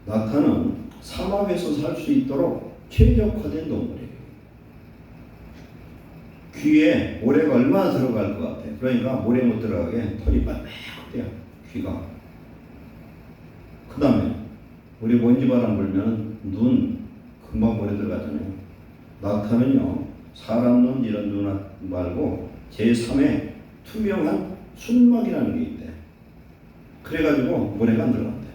낙타는 사막에서 살 수 있도록 최적화된 동물이에요. 귀에 모래가 얼마나 들어갈 것 같아요. 그러니까 모래 못 들어가게 털이 빨백돼요. 귀가. 그 다음에 우리 먼지바람 불면 눈 금방 모래 들어가잖아요. 낙타는요, 사람 눈 이런 눈 말고 제3의 투명한 순막이라는 게 있대. 그래가지고 모래가 안 들어간대.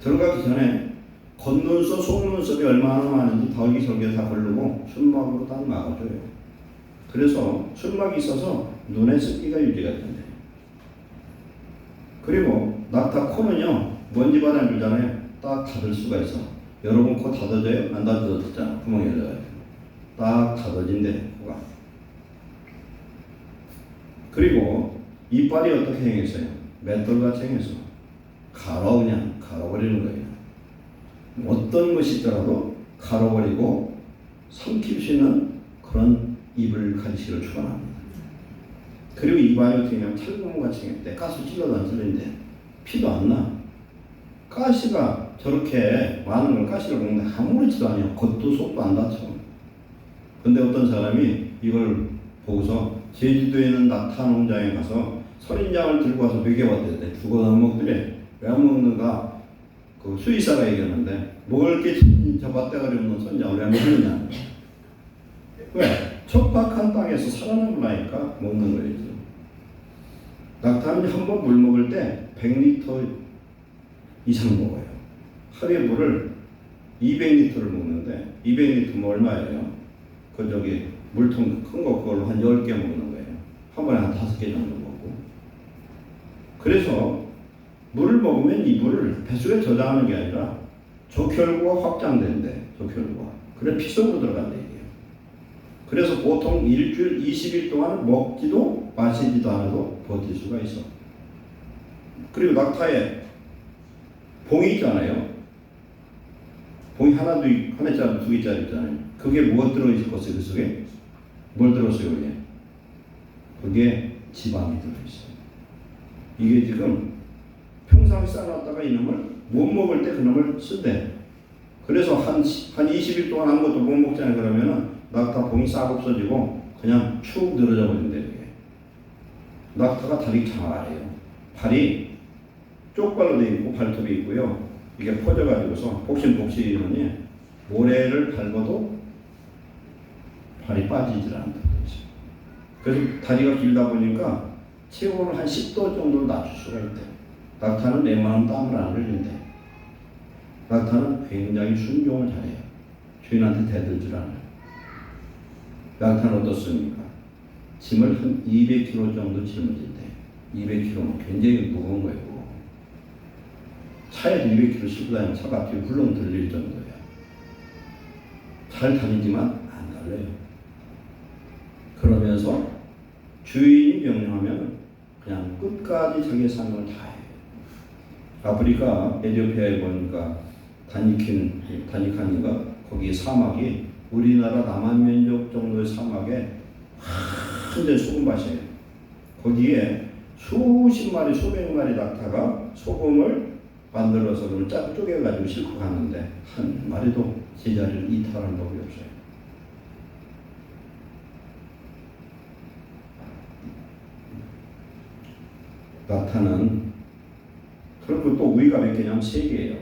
들어가기 전에 겉눈썹, 속눈썹이 얼마나 많은지 덜기설계 다 걸르고 순막으로 딱 막아줘요. 그래서 순막이 있어서 눈의 습기가 유지가 된대. 그리고 낙타 코는요, 먼지바람 불잖아요. 딱 닫을 수가 있어. 여러분 코 닫아져요? 안 닫아졌잖아. 구멍이 열려가지고. 딱 닫아진대, 코가. 그리고 이빨이 어떻게 생겼어요? 맷돌같이 생겼어. 그냥 갈아버리는 거예요. 어떤 것이 있더라도 갈아버리고 삼킬 수 있는 그런 입을 간식을 주관합니다. 그리고 입안이 어떻게 되냐면 찰구멍같이 생겼대. 가스 찔러도 안 찔린대. 피도 안 나. 가시가 저렇게 많은 걸 가시를 먹는데 아무렇지도 않아요. 겉도 속도 안 다쳐. 근데 어떤 사람이 이걸 보고서 제주도에 있는 낙타 농장에 가서 선인장을 들고 와서 먹여봤대. 죽어도 안 먹더래. 왜 안 먹는가? 그 수의사가 얘기하는데 먹을 게 저 밭대가리 없는 선인장을 왜 안 먹느냐? 왜? 척박한 땅에서 살아남으니까 먹는 거예요. 낙타는 한 번 물 먹을 때 100리터 이상 먹어요. 하루에 물을 200리터를 먹는데 200리터면 얼마예요? 그 저기 물통 큰 거 그걸로 한 10개 먹는 거예요. 한 번에 한 5개 정도 먹고. 그래서 물을 먹으면 이 물을 뱃속에 저장하는 게 아니라 적혈구가 확장된대. 적혈구가. 그래 피 속으로 들어간대 이게. 그래서 보통 일주일 20일 동안 먹지도 마시지도 않아도 버틸 수가 있어. 그리고 낙타에 봉이 있잖아요. 봉이 하나짜리, 2개짜리 있잖아요. 그게 뭐가 들어있었어요, 그 속에? 뭘 들었어요, 그게? 그게 지방이 들어있어요. 이게 지금 평상시 쌓아놨다가 이놈을 못 먹을 때 그놈을 쓴대. 그래서 한 20일 동안 아무것도 못 먹잖아요. 그러면은 낙타 봉이 싹 없어지고 그냥 축 늘어져 버린대, 이게. 낙타가 다리 장아래요. 발이 쪽발로 되어 있고 발톱이 있고요. 이게 퍼져가지고서 복신복신하니 모래를 밟아도 발이 빠지질 않는다. 그래서 다리가 길다 보니까 체온을 한 10도 정도로 낮출 수가 있대. 낙타는 웬만하면 땀을 안 흘린대. 낙타는 굉장히 순종을 잘해요. 주인한테 대들 줄 알아요. 낙타는 어떻습니까? 짐을 한 200kg 정도 짊어진대. 200kg면 굉장히 무거운 거예요. 차에 200kg 싣고 다니는 차가 뒤에 훌렁 들릴 정도야. 잘 다니지만 안 달려요. 그러면서 주인이 명령하면 그냥 끝까지 자기 삶을 다해요. 아프리카 에티오피아에 보니까 다니칸인가 거기 사막이 우리나라 남한민족 정도의 사막에 한데 소금밭이에요. 거기에 수십 마리, 수백 마리 낙타가 소금을 만들어서 그걸 쫙 쪼개가지고 싣고 가는데 한 마리도 제자리를 이탈한 법이 없어요. 낙타는 그리고 또 우리가 몇 개냐면 3개예요.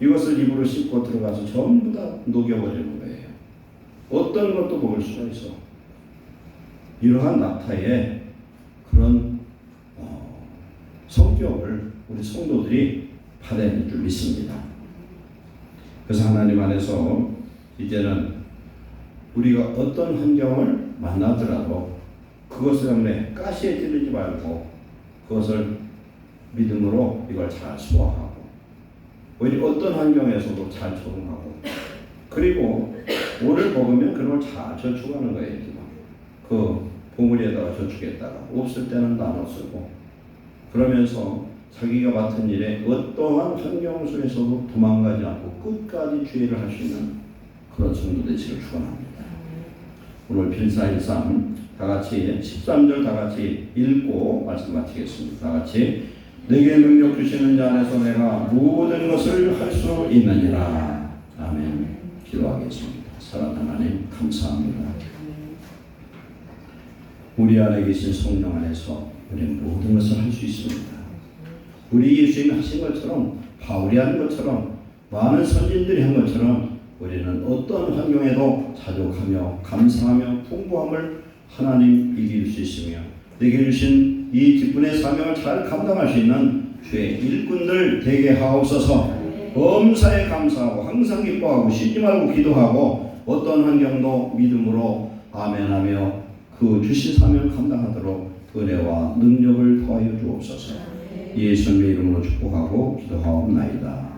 이것을 입으로 씹고 들어가서 전부 다 녹여버리는 거예요. 어떤 것도 먹을 수가 있어. 이러한 낙타의 그런 성격을 우리 성도들이 받아낼 줄 믿습니다. 그래서 하나님 안에서 이제는 우리가 어떤 환경을 만나더라도 그것을 때문에 가시에 찌르지 말고 그것을 믿음으로 이걸 잘 소화하고 오히려 어떤 환경에서도 잘 적응하고 그리고 오늘 먹으면 그걸 잘 저축하는 거예요. 그 보물에다가 저축했다가 없을 때는 나눠 쓰고, 그러면서 자기가 맡은 일에 어떠한 환경 속에서도 도망가지 않고 끝까지 주의를 할 수 있는 그런 성도 되시길 축원합니다. 오늘 빌사일상 다 같이 13절 다 같이 읽고 말씀 마치겠습니다. 다 같이 내게 능력 주시는 자 안에서 내가 모든 것을 할 수 있느니라. 아멘. 기도하겠습니다. 사랑하는 하나님 감사합니다. 우리 안에 계신 성령 안에서 우리는 모든 것을 할 수 있습니다. 우리 예수님이 하신 것처럼, 바울이 한 것처럼, 많은 선진들이 한 것처럼 우리는 어떤 환경에도 자족하며 감사하며 풍부함을 하나님 이길 수 있으며 내게 주신 이 기쁨의 사명을 잘 감당할 수 있는 주의 일꾼들 되게 하옵소서. 범사에 감사하고 항상 기뻐하고 쉬지 말고 기도하고 어떤 환경도 믿음으로 아멘하며 그 주신 사명을 감당하도록 은혜와 능력을 더하여 주옵소서. 예수님의 이름으로 축복하고 기도하옵나이다.